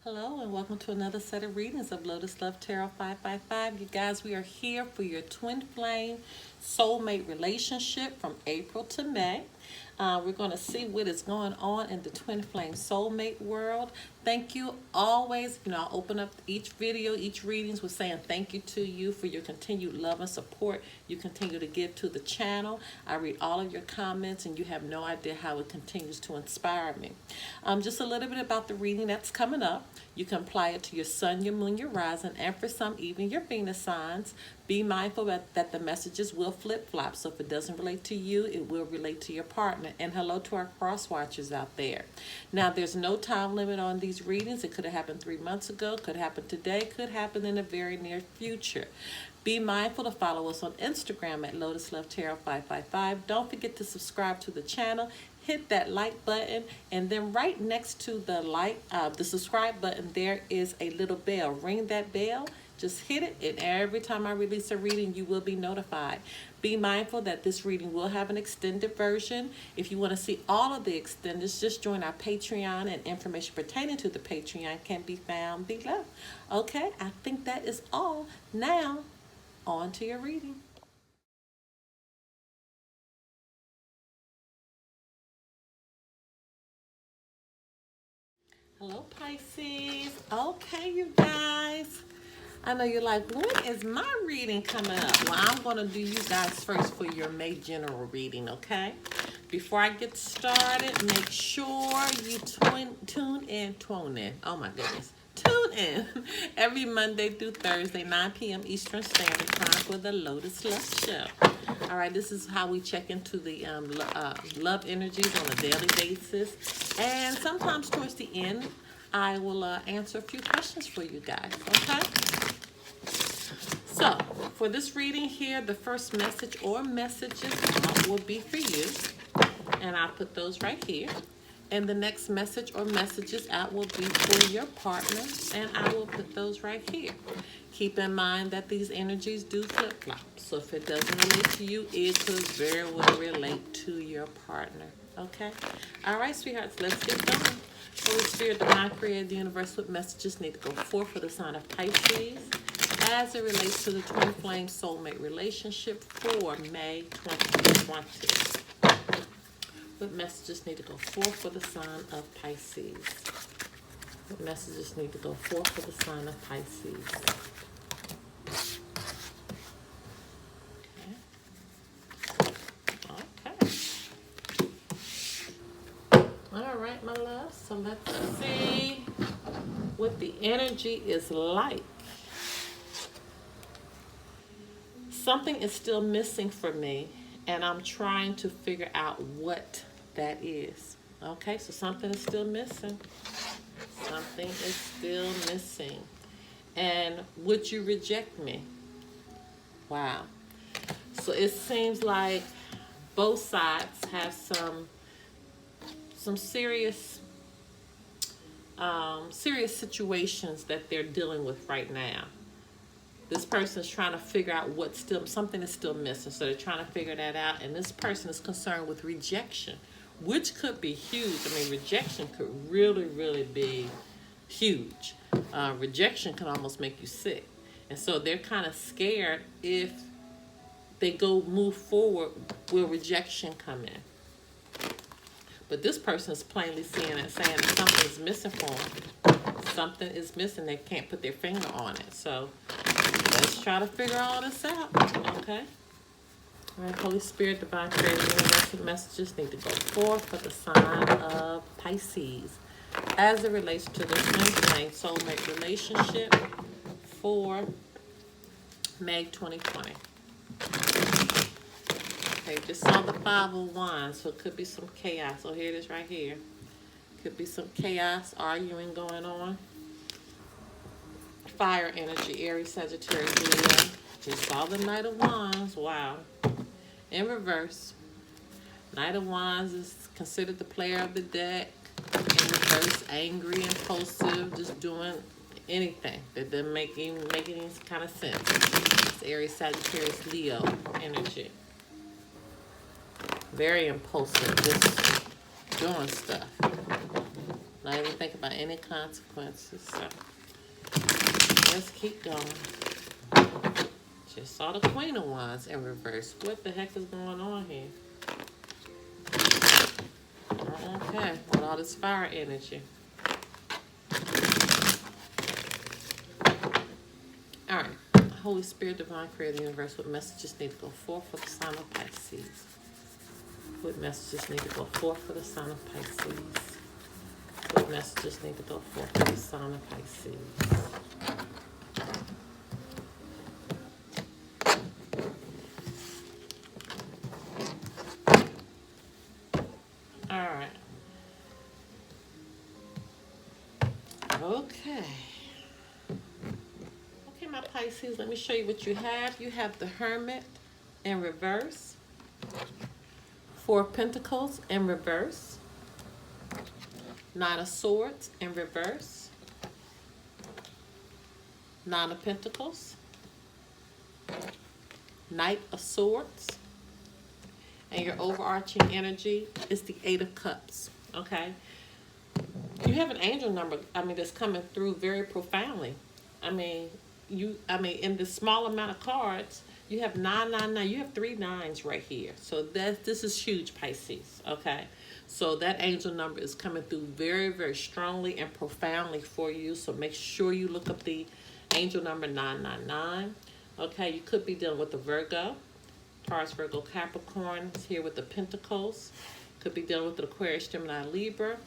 Hello and welcome to another set of readings of Lotus Love Tarot 555. You guys, we are here for your twin flame soulmate relationship from April to May. We're going to see what is going on in the twin flame soulmate world. Thank you always. I'll open up each video, each readings with saying thank you to you for your continued love and support you continue to give to the channel. I read all of your comments and you have no idea how it continues to inspire me. Just a little bit about the reading that's coming up. You can apply it to your sun, your moon, your rising, and for some, even your Venus signs. Be mindful that the messages will flip-flop. So if it doesn't relate to you, it will relate to your partner. And hello to our cross watchers out there. Now, there's no time limit on these readings. It could have happened 3 months ago, could happen today, could happen in the very near future. Be mindful to follow us on Instagram at Lotus Love Tarot 555. Don't forget to subscribe to the channel. Hit that like button, and then right next to the subscribe button, there is a little bell. Ring that bell. Just hit it, and every time I release a reading, you will be notified. Be mindful that this reading will have an extended version. If you want to see all of the extendeds, just join our Patreon, and information pertaining to the Patreon can be found below. Okay, I think that is all. Now, on to your reading. Hello, Pisces. Okay, you guys. I know you're like, when is my reading coming up? Well, I'm going to do you guys first for your May general reading, okay? Before I get started, make sure you tune in. Oh, my goodness. Tune in every Monday through Thursday, 9 p.m. Eastern Standard Time for the Lotus Love Show. All right, this is how we check into the love energies on a daily basis. And sometimes towards the end, I will answer a few questions for you guys, okay? So, for this reading here, the first message or messages will be for you. And I'll put those right here. And the next message or messages out will be for your partner. And I will put those right here. Keep in mind that these energies do flip-flop. So if it doesn't relate to you, it could very well relate to your partner. Okay? All right, sweethearts, let's get going. Holy Spirit, Divine Creator, the universe, what messages need to go forth for the sign of Pisces as it relates to the twin flame soulmate relationship for May 2020. What messages need to go forth for the sign of Pisces? What messages need to go forth for the sign of Pisces? Okay. All right, my love. So let's see what the energy is like. Something is still missing for me, and I'm trying to figure out what that is. Okay, so something is still missing. Something is still missing. And would you reject me? Wow. So it seems like both sides have some serious situations that they're dealing with right now. This person is trying to figure out something is still missing. So they're trying to figure that out. And this person is concerned with rejection, which could be huge. I mean, rejection could really, really be huge. Rejection can almost make you sick. And so they're kind of scared if they move forward, will rejection come in? But this person is plainly saying that something is missing for them. Something is missing. They can't put their finger on it. So let's try to figure all this out, okay? All right, Holy Spirit, Divine Creator, universal messages need to go forth for the sign of Pisces as it relates to the twin flame soulmate relationship for May 2020. Okay, just saw the 5 of Wands, so it could be some chaos. So here it is right here. Could be some chaos, arguing going on. Fire energy, Aries, Sagittarius, Leo. Just saw the Knight of Wands. Wow. In reverse. Knight of Wands is considered the player of the deck. In reverse, angry, impulsive, just doing anything that doesn't make any kind of sense. It's Aries, Sagittarius, Leo energy. Very impulsive, just doing stuff. Not even think about any consequences. So let's keep going. Just saw the Queen of Wands in reverse. What the heck is going on here? Okay, with all this fire energy. All right. Holy Spirit, Divine Creator, Universe, what messages need to go forth for the sign of Pisces? What messages need to go forth for the sign of Pisces? What messages need to go forth for the sign of Pisces? All right. Okay. Okay, my Pisces, let me show you what you have. You have the Hermit in reverse. Four of Pentacles in reverse. Nine of Swords in reverse. Nine of Pentacles. Knight of Swords. And your overarching energy is the Eight of Cups. Okay? You have an angel number, that's coming through very profoundly. In the small amount of cards, you have 999. You have 3 9s right here. So this is huge, Pisces. Okay? So that angel number is coming through very, very strongly and profoundly for you. So make sure you look up the angel number 999. Okay? You could be dealing with a Virgo. Taurus, Virgo, Capricorn is here with the Pentacles. Could be dealing with the Aquarius, Gemini, Libra,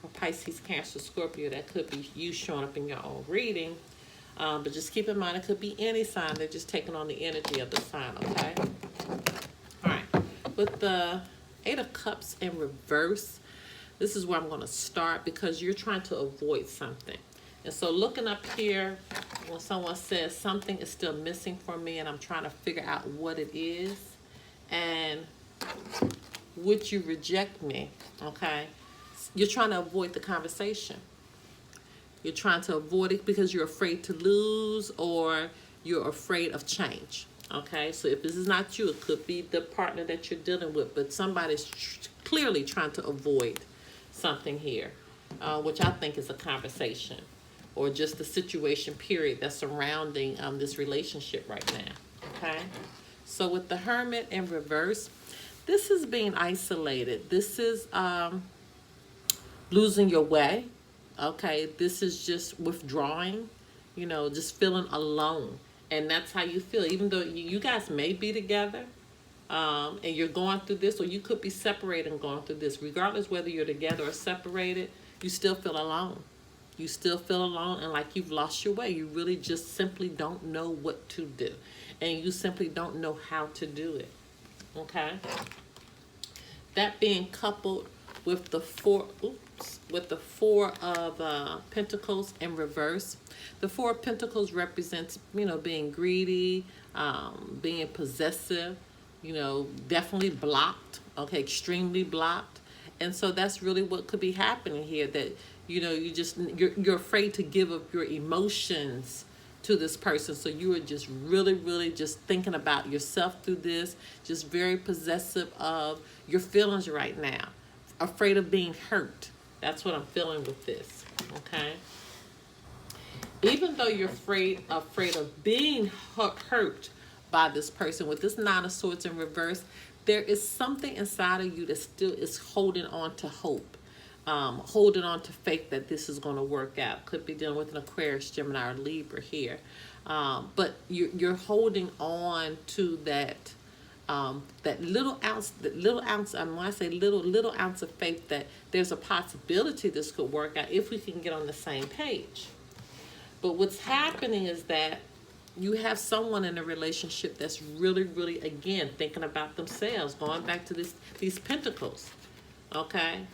or Pisces, Cancer, Scorpio. That could be you showing up in your own reading. But just keep in mind, it could be any sign. They're just taking on the energy of the sign, okay? All right. With the Eight of Cups in reverse, this is where I'm going to start because you're trying to avoid something. And so looking up here, when someone says something is still missing for me and I'm trying to figure out what it is, and would you reject me, okay? You're trying to avoid the conversation. You're trying to avoid it because you're afraid to lose or you're afraid of change, okay? So if this is not you, it could be the partner that you're dealing with, but somebody's clearly trying to avoid something here, which I think is a conversation or just the situation, period, that's surrounding this relationship right now, okay? So with the Hermit in reverse, this is being isolated. This is losing your way, okay? This is just withdrawing, just feeling alone. And that's how you feel, even though you guys may be together and you're going through this, or you could be separated and going through this. Regardless whether you're together or separated, you still feel alone. You still feel alone and like you've lost your way. You really just simply don't know what to do. And you simply don't know how to do it. Okay? That being coupled with the four of Pentacles in reverse. The Four of Pentacles represents, being greedy, being possessive, definitely blocked, okay, extremely blocked. And so that's really what could be happening here, that you're afraid to give up your emotions to this person. So you are just really, really just thinking about yourself through this, just very possessive of your feelings right now, afraid of being hurt. That's what I'm feeling with this, okay? Even though you're afraid of being hurt by this person, with this Nine of Swords in reverse, there is something inside of you that still is holding on to hope. Holding on to faith that this is going to work out. Could be dealing with an Aquarius, Gemini, or Libra here. But you're holding on to that little ounce, when I say little ounce of faith that there's a possibility this could work out if we can get on the same page. But what's happening is that you have someone in a relationship that's really, really, again, thinking about themselves, going back to these Pentacles, okay?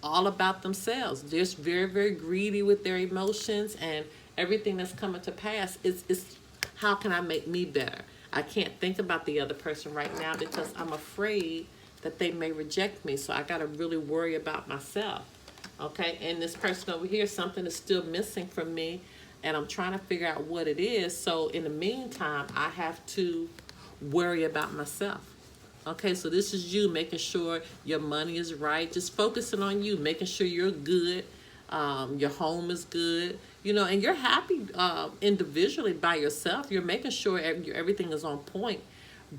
All about themselves. They're just very, very greedy with their emotions, and everything that's coming to pass is how can I make me better? I can't think about the other person right now because I'm afraid that they may reject me, so I got to really worry about myself, okay? And this person over here, something is still missing from me, and I'm trying to figure out what it is. So in the meantime, I have to worry about myself. Okay, so this is you making sure your money is right, just focusing on you, making sure you're good, Your home is good, you know, and you're happy individually by yourself. You're making sure everything is on point,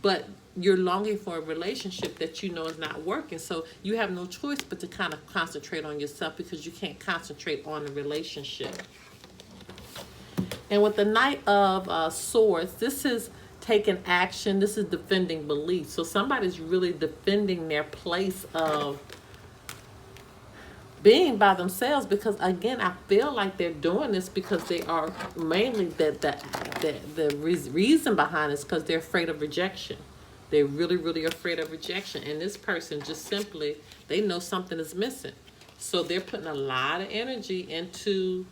but you're longing for a relationship that you know is not working. So you have no choice but to kind of concentrate on yourself because you can't concentrate on the relationship. And with the Knight of Swords, this is taking action. This is defending beliefs. So somebody's really defending their place of being by themselves, because again, I feel like they're doing this because they are mainly the reason behind this because they're afraid of rejection. They're really, really afraid of rejection. And this person just simply, they know something is missing. So they're putting a lot of energy into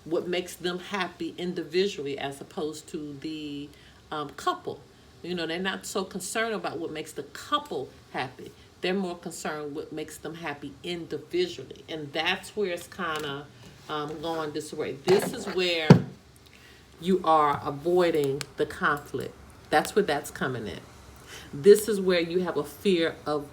what makes them happy individually as opposed to the couple. You know, they're not so concerned about what makes the couple happy. They're more concerned what makes them happy individually. And that's where it's kind of going this way. This is where you are avoiding the conflict. That's where that's coming in. This is where you have a fear of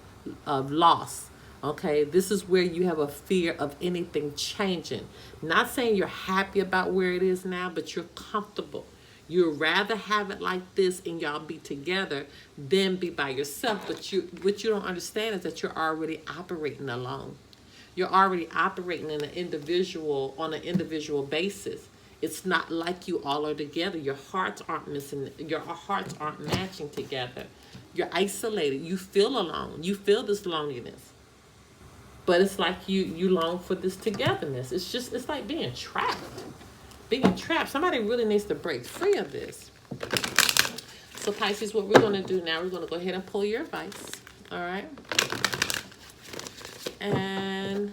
loss. Okay, this is where you have a fear of anything changing. Not saying you're happy about where it is now, but you're comfortable. You'd rather have it like this and y'all be together than be by yourself. But what you don't understand is that you're already operating alone. You're already operating on an individual basis. It's not like you all are together. Your hearts aren't missing. Your hearts aren't matching together. You're isolated. You feel alone. You feel this loneliness. But it's like you long for this togetherness. It's like being trapped. Being trapped. Somebody really needs to break free of this. So Pisces, what we're going to do now, we're going to go ahead and pull your advice. All right. And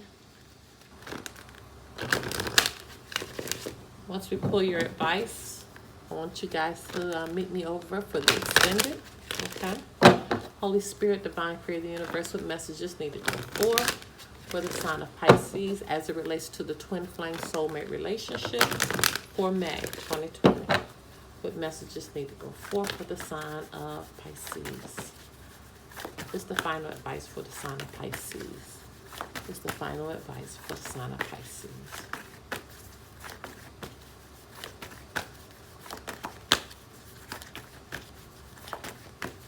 once we pull your advice, I want you guys to meet me over for the extended. Okay. Holy Spirit, Divine Creator of the Universe, what messages need to go forth for the sign of Pisces as it relates to the twin flame soulmate relationship for May 2020. What messages need to go forth for the sign of Pisces? It's the final advice for the sign of Pisces. It's the final advice for the sign of Pisces.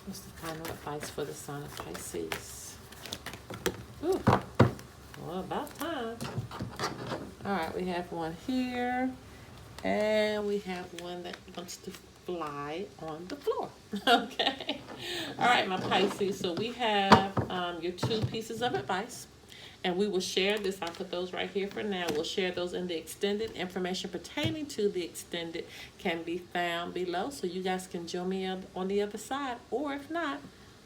What's the final advice for the sign of Pisces? Ooh. Well, about time. All right, we have one here, and we have one that wants to fly on the floor. Okay. All right, my Pisces. So we have your 2 pieces of advice, and we will share this. I'll put those right here for now. We'll share those in the extended. Information pertaining to the extended can be found below, so you guys can join me on the other side. Or if not,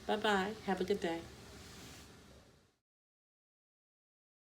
bye-bye. Have a good day.